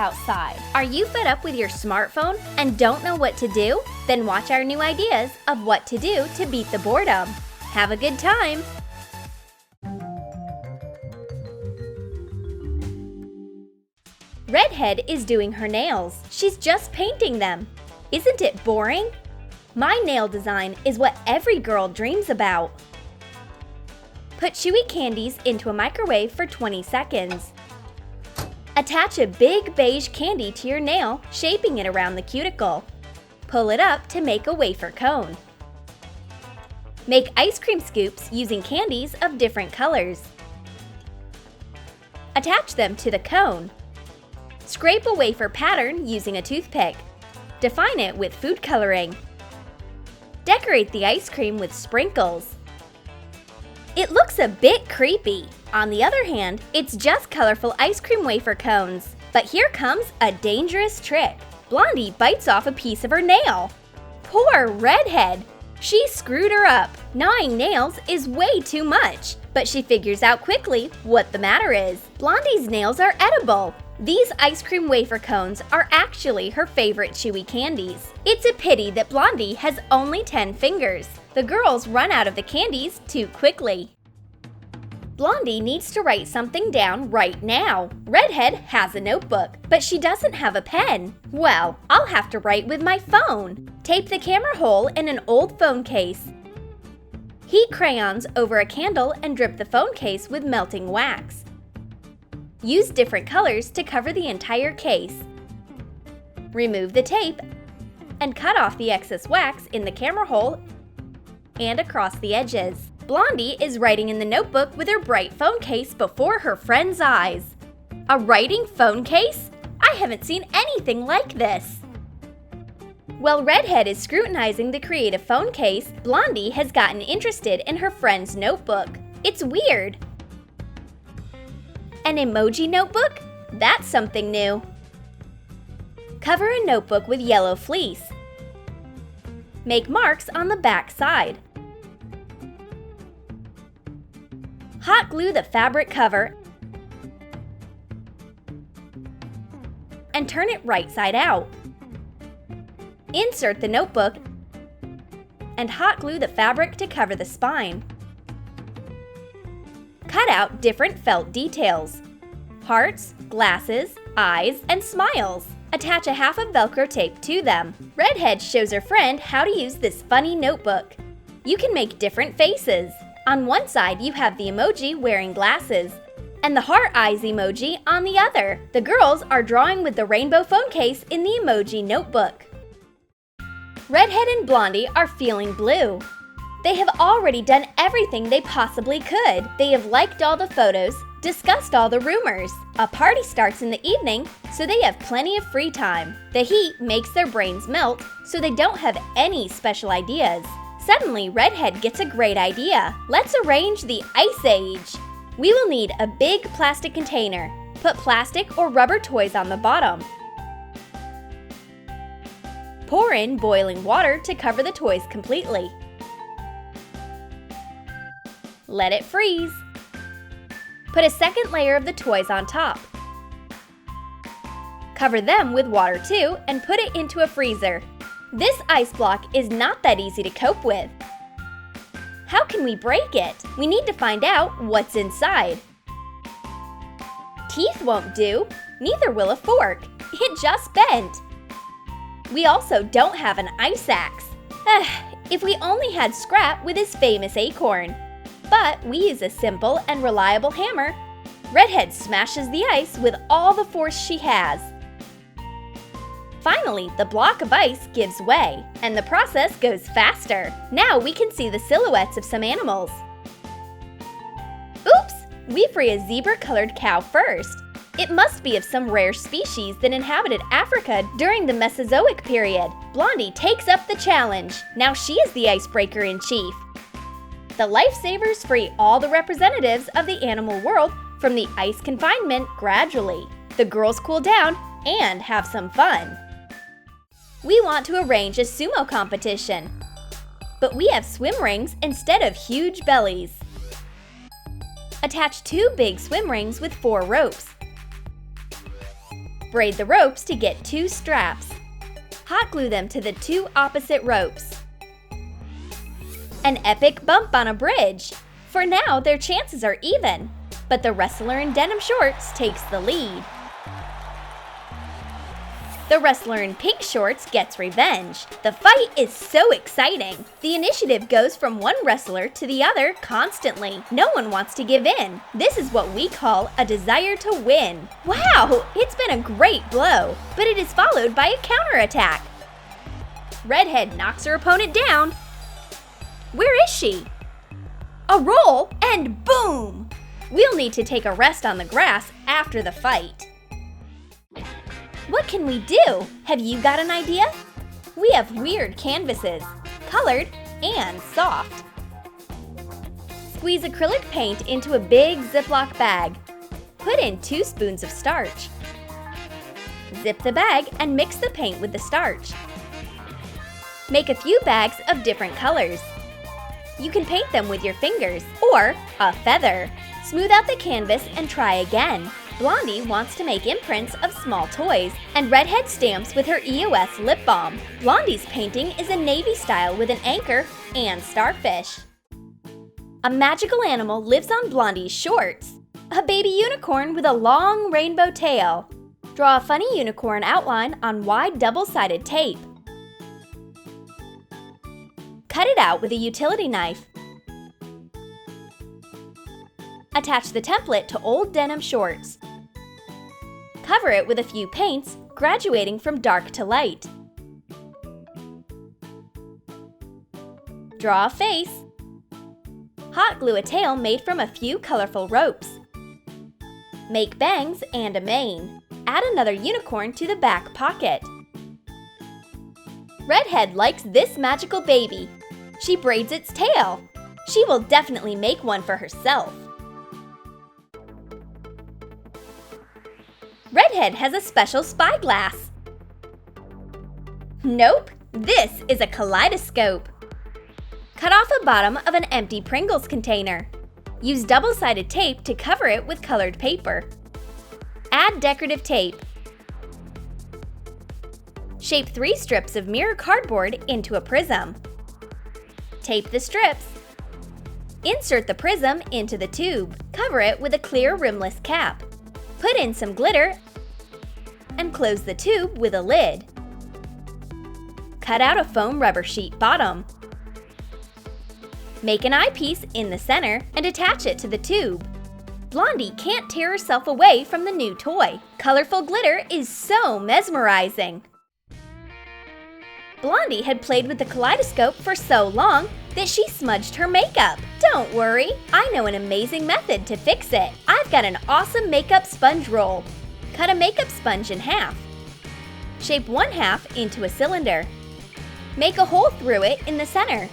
outside. Are you fed up with your smartphone and don't know what to do? Then watch our new ideas of what to do to beat the boredom. Have a good time! Redhead is doing her nails. She's just painting them. Isn't it boring? My nail design is what every girl dreams about. Put chewy candies into a microwave for 20 seconds. Attach a big beige candy to your nail, shaping it around the cuticle. Pull it up to make a wafer cone. Make ice cream scoops using candies of different colors. Attach them to the cone. Scrape a wafer pattern using a toothpick. Define it with food coloring. Decorate the ice cream with sprinkles. It looks a bit creepy. On the other hand, it's just colorful ice cream wafer cones. But here comes a dangerous trick. Blondie bites off a piece of her nail. Poor Redhead! She screwed her up. Gnawing nails is way too much, but she figures out quickly what the matter is. Blondie's nails are edible. These ice cream wafer cones are actually her favorite chewy candies. It's a pity that Blondie has only 10 fingers. The girls run out of the candies too quickly. Blondie needs to write something down right now. Redhead has a notebook, but she doesn't have a pen. Well, I'll have to write with my phone. Tape the camera hole in an old phone case. Heat crayons over a candle and drip the phone case with melting wax. Use different colors to cover the entire case. Remove the tape and cut off the excess wax in the camera hole and across the edges. Blondie is writing in the notebook with her bright phone case before her friend's eyes. A writing phone case? I haven't seen anything like this! While Redhead is scrutinizing the creative phone case, Blondie has gotten interested in her friend's notebook. It's weird. An emoji notebook? That's something new. Cover a notebook with yellow fleece. Make marks on the back side. Hot glue the fabric cover and turn it right side out. Insert the notebook and hot glue the fabric to cover the spine. Cut out different felt details: hearts, glasses, eyes, and smiles. Attach a half of Velcro tape to them. Redhead shows her friend how to use this funny notebook. You can make different faces. On one side, you have the emoji wearing glasses, and the heart eyes emoji on the other. The girls are drawing with the rainbow phone case in the emoji notebook. Redhead and Blondie are feeling blue. They have already done everything they possibly could. They have liked all the photos, discussed all the rumors. A party starts in the evening, so they have plenty of free time. The heat makes their brains melt, so they don't have any special ideas. Suddenly, Redhead gets a great idea. Let's arrange the Ice Age. We will need a big plastic container. Put plastic or rubber toys on the bottom. Pour in boiling water to cover the toys completely. Let it freeze. Put a second layer of the toys on top. Cover them with water too and put it into a freezer. This ice block is not that easy to cope with. How can we break it? We need to find out what's inside. Teeth won't do, neither will a fork. It just bent. We also don't have an ice axe. If we only had Scrap with his famous acorn. But we use a simple and reliable hammer. Redhead smashes the ice with all the force she has. Finally, the block of ice gives way, and the process goes faster. Now we can see the silhouettes of some animals. Oops! We free a zebra-colored cow first. It must be of some rare species that inhabited Africa during the Mesozoic period. Blondie takes up the challenge. Now she is the icebreaker in chief. The lifesavers free all the representatives of the animal world from the ice confinement gradually. The girls cool down and have some fun. We want to arrange a sumo competition, but we have swim rings instead of huge bellies. Attach 2 big swim rings with 4 ropes. Braid the ropes to get 2 straps. Hot glue them to the 2 opposite ropes. An epic bump on a bridge. For now, their chances are even, but the wrestler in denim shorts takes the lead. The wrestler in pink shorts gets revenge. The fight is so exciting. The initiative goes from one wrestler to the other constantly. No one wants to give in. This is what we call a desire to win. Wow, it's been a great blow, but it is followed by a counterattack. Redhead knocks her opponent down. Where is she? A roll and boom! We'll need to take a rest on the grass after the fight. What can we do? Have you got an idea? We have weird canvases, colored and soft. Squeeze acrylic paint into a big Ziploc bag. Put in 2 spoons of starch. Zip the bag and mix the paint with the starch. Make a few bags of different colors. You can paint them with your fingers or a feather. Smooth out the canvas and try again. Blondie wants to make imprints of small toys, and Redhead stamps with her EOS lip balm. Blondie's painting is a navy style with an anchor and starfish. A magical animal lives on Blondie's shorts. A baby unicorn with a long rainbow tail. Draw a funny unicorn outline on wide double-sided tape. Cut it out with a utility knife. Attach the template to old denim shorts. Cover it with a few paints, graduating from dark to light. Draw a face. Hot glue a tail made from a few colorful ropes. Make bangs and a mane. Add another unicorn to the back pocket. Redhead likes this magical baby. She braids its tail. She will definitely make one for herself. Redhead has a special spyglass. Nope, this is a Kaleidoscope. Cut off the bottom of an empty Pringles container. Use double-sided tape to cover it with colored paper. Add decorative tape. Shape 3 strips of mirror cardboard into a prism. Tape the strips. Insert the prism into the tube. Cover it with a clear rimless cap. Put in some glitter and close the tube with a lid. Cut out a foam rubber sheet bottom. Make an eyepiece in the center and attach it to the tube. Blondie can't tear herself away from the new toy. Colorful glitter is so mesmerizing. Blondie had played with the Kaleidoscope for so long that she smudged her makeup. Don't worry, I know an amazing method to fix it. I've got an awesome makeup sponge roll. Cut a makeup sponge in half. Shape 1/2 into a cylinder. Make a hole through it in the center.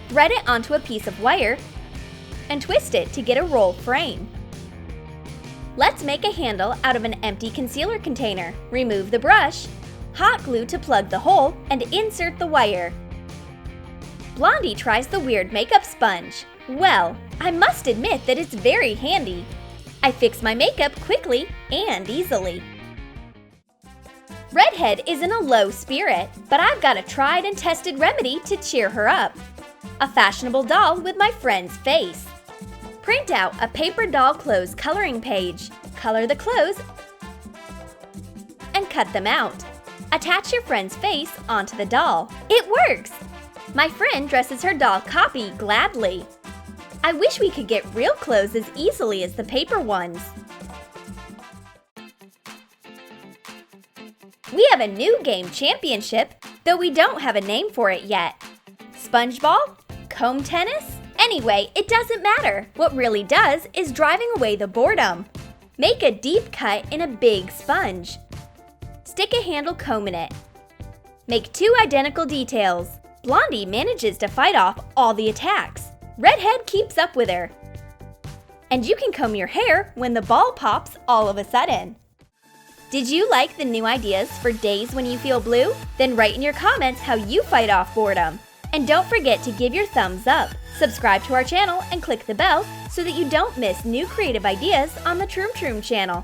Thread it onto a piece of wire and twist it to get a roll frame. Let's make a handle out of an empty concealer container. Remove the brush. Hot glue to plug the hole and insert the wire. Blondie tries the weird makeup sponge. Well, I must admit that it's very handy. I fix my makeup quickly and easily. Redhead is in a low spirit, but I've got a tried and tested remedy to cheer her up. A fashionable doll with my friend's face. Print out a paper doll clothes coloring page. Color the clothes and cut them out. Attach your friend's face onto the doll. It works! My friend dresses her doll copy gladly. I wish we could get real clothes as easily as the paper ones. We have a new game championship, though we don't have a name for it yet. Sponge ball? Comb tennis? Anyway, it doesn't matter. What really does is driving away the boredom. Make a deep cut in a big sponge. Stick a handle comb in it. Make 2 identical details. Blondie manages to fight off all the attacks. Redhead keeps up with her. And you can comb your hair when the ball pops all of a sudden. Did you like the new ideas for days when you feel blue? Then write in your comments how you fight off boredom. And don't forget to give your thumbs up. Subscribe to our channel and click the bell so that you don't miss new creative ideas on the Troom Troom channel.